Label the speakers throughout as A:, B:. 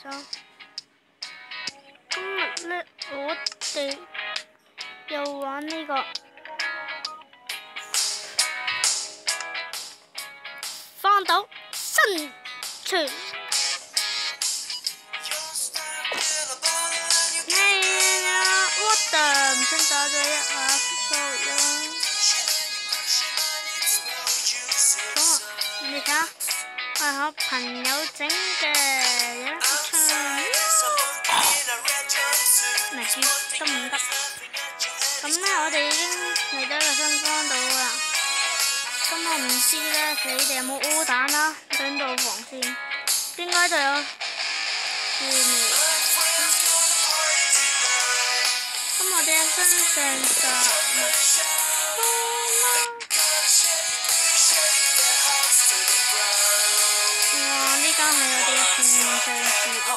A: 生。今日呢，我哋又玩呢個荒島生存。我哋唔想打咗一下復啦。你睇下，係我朋友整嘅一槍。唔知得唔得？咁呢，我哋已經嚟到一個新荒島啦。咁我唔知呢，你哋有冇烏彈啦？等到防先，應該就有樹苗。咁我哋嘅身上雜物多啦。哇！呢間係我哋嘅平常住屋。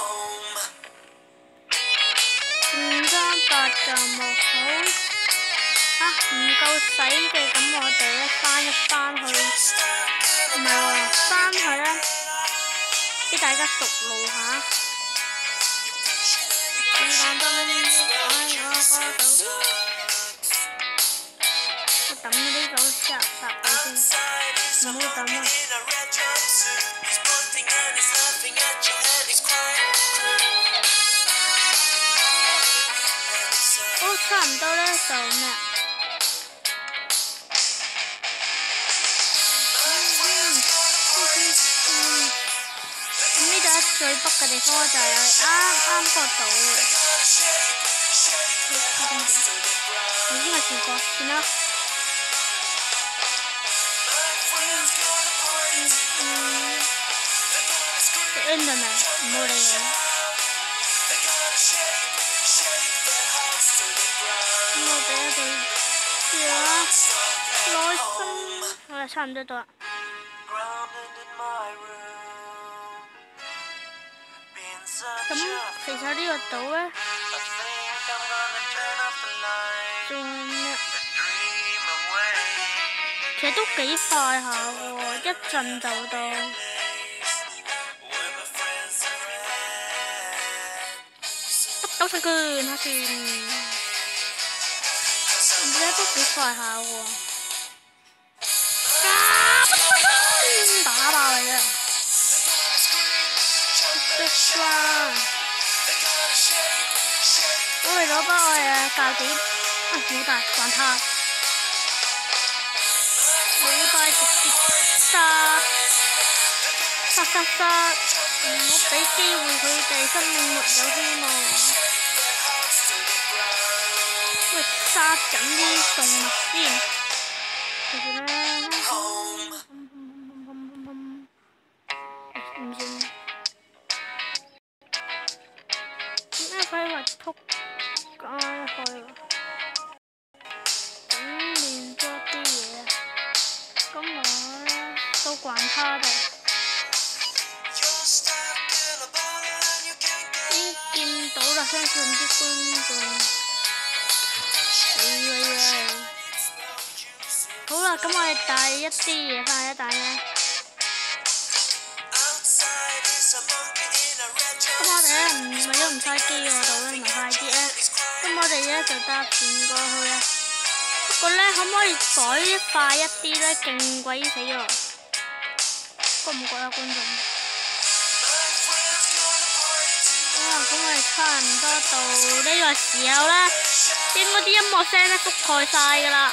A: 8就木好嚇，唔夠使嘅，咁我哋咧翻一翻去，唔係喎，翻去咧俾大家熟路下。我抌咗呢個垃圾先，唔好抌啊！差唔多咧就咩啊？咁呢度最北嘅地方就係啱個島嘅。我應該試過，算啦。Enderman 唔好理佢。我哋喺度試下內心，我哋差唔多到啦。咁其實呢個島咧，仲咩？其實都幾快下喎，一陣就到。北島神拳下算。而家都幾快下喎，打爆你啊！我哋攞返我哋嘅鉸剪，好大，還他，好大直接殺，唔好俾機會佢哋，生命沒有希望。殺緊啲動物先，其實咧，唔算。點解可以話撲街去喎？整亂咗啲嘢啊！咁我咧都慣他哋。已經見到啦，相信啲觀眾。好啦，咁我哋帶一啲嘢翻去一帶咧。咁我哋咧為咗唔嘥機嗰度咧，咪快啲咧。咁我哋咧就搭船過去啦。不過咧，可唔可以改快一啲咧？勁鬼死喎！覺唔覺啊，觀眾？咁我哋差唔多到呢個時候啦，應該啲音樂聲咧覆蓋晒㗎啦。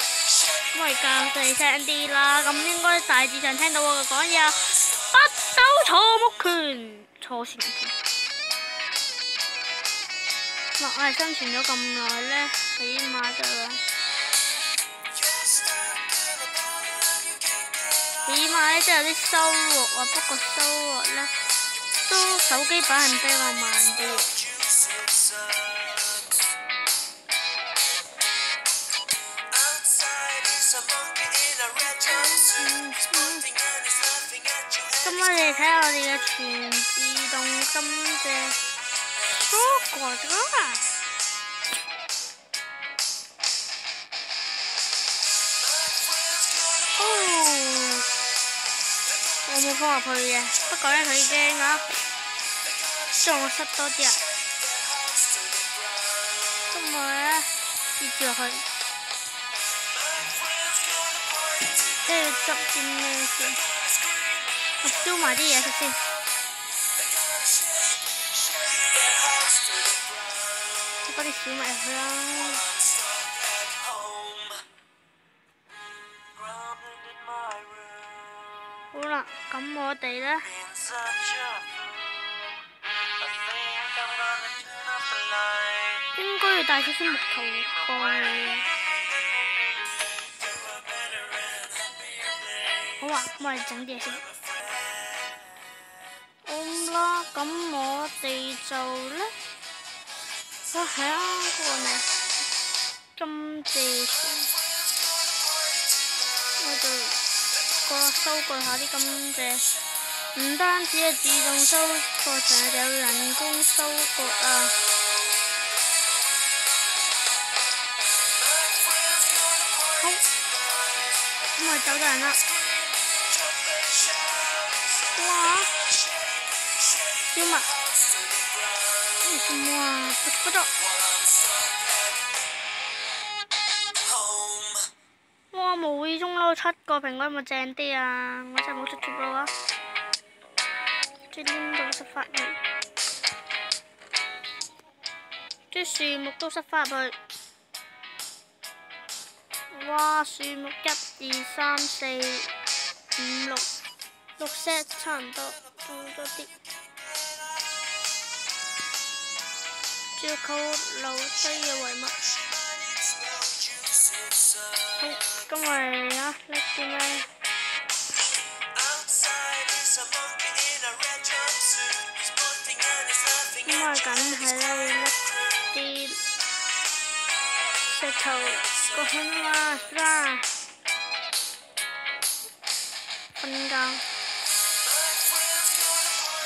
A: 咁我哋較細聲啲啦，咁應該大致上聽到我嘅講嘢啊。北島草木拳，錯前拳。我係生存咗咁耐咧，起碼就起碼咧都有啲收穫啊。不過收穫咧都手機版係比較慢啲。咁我哋睇下我哋嘅全自動甘蔗蔬果咗啦。我冇放入去嘅，不過咧佢驚啊。將我塞多啲啊！咁我咧跌住落去，即係要執啲咩先？我燒埋啲嘢食先。執啲小麥入去啦。好啦，咁我哋咧。應該要帶少少木頭過去。好啊，我哋整啲嘢先。好啦，咁我哋就咧，哇係啊，嗰個咩？針蔗船，我就收割下啲甘蔗。唔單止係自動收割場，仲有人工收割啊！好，咁我走咗人啦。哇！小麥，為什麼啊？不着。哇！無意中撈7個蘋果，有冇正啲啊？我真係冇出貼咯喎！即係黏到塞翻去，啲樹木都塞翻入去。哇！樹木1、2、3、4、5、6 set 差唔多，仲多啲。仲要扣留低嘅遺物。好，今日啊，拎啲咩？咁我梗係咧拎啲石頭過去啦，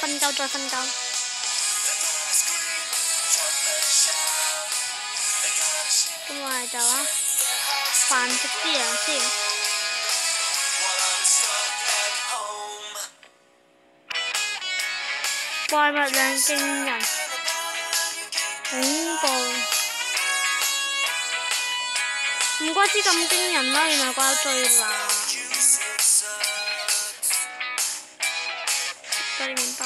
A: 瞓覺再瞓覺。咁我哋就啊，繁殖啲羊先。怪物量驚人，恐怖。唔怪之咁驚人啦，原來怪物最難。嗰啲麵包。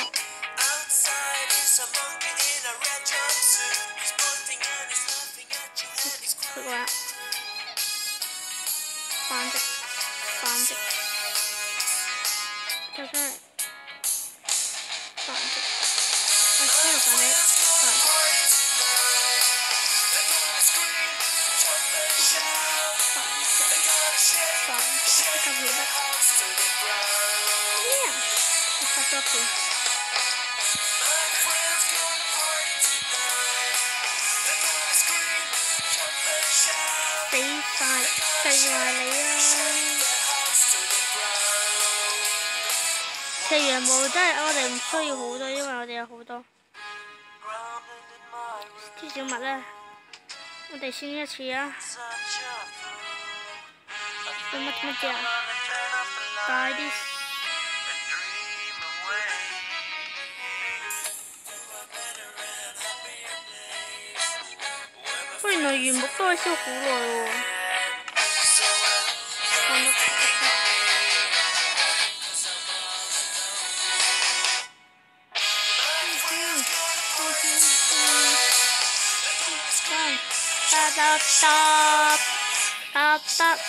A: 佢話繁殖，就真係繁殖。我聽到繁殖，呢個記得。咩啊？我發咗佢。死埋你啊！食羊毛真係我哋唔需要好多，因為我哋有好多。啲小麥咧，我哋先一次啊！做乜啫啊？大啲。原來原木都可以燒好耐喎。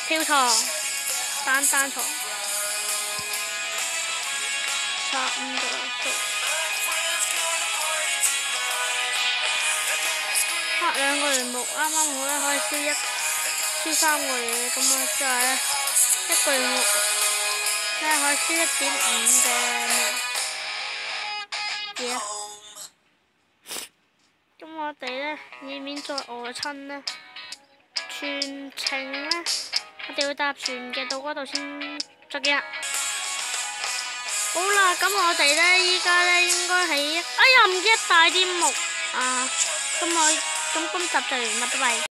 A: 跳床，單床，差唔多到。2個原木啱啱好咧，可以燒3個嘢，咁啊即係咧1個原木咧可以燒1.5嘅嘢。咁我哋咧以免再餓親咧，全程咧我哋要搭船嘅到嗰度先再見啦。好啦，咁我哋咧依家咧應該係哎呀唔記得帶啲木啊，咁今集就完啦，拜拜。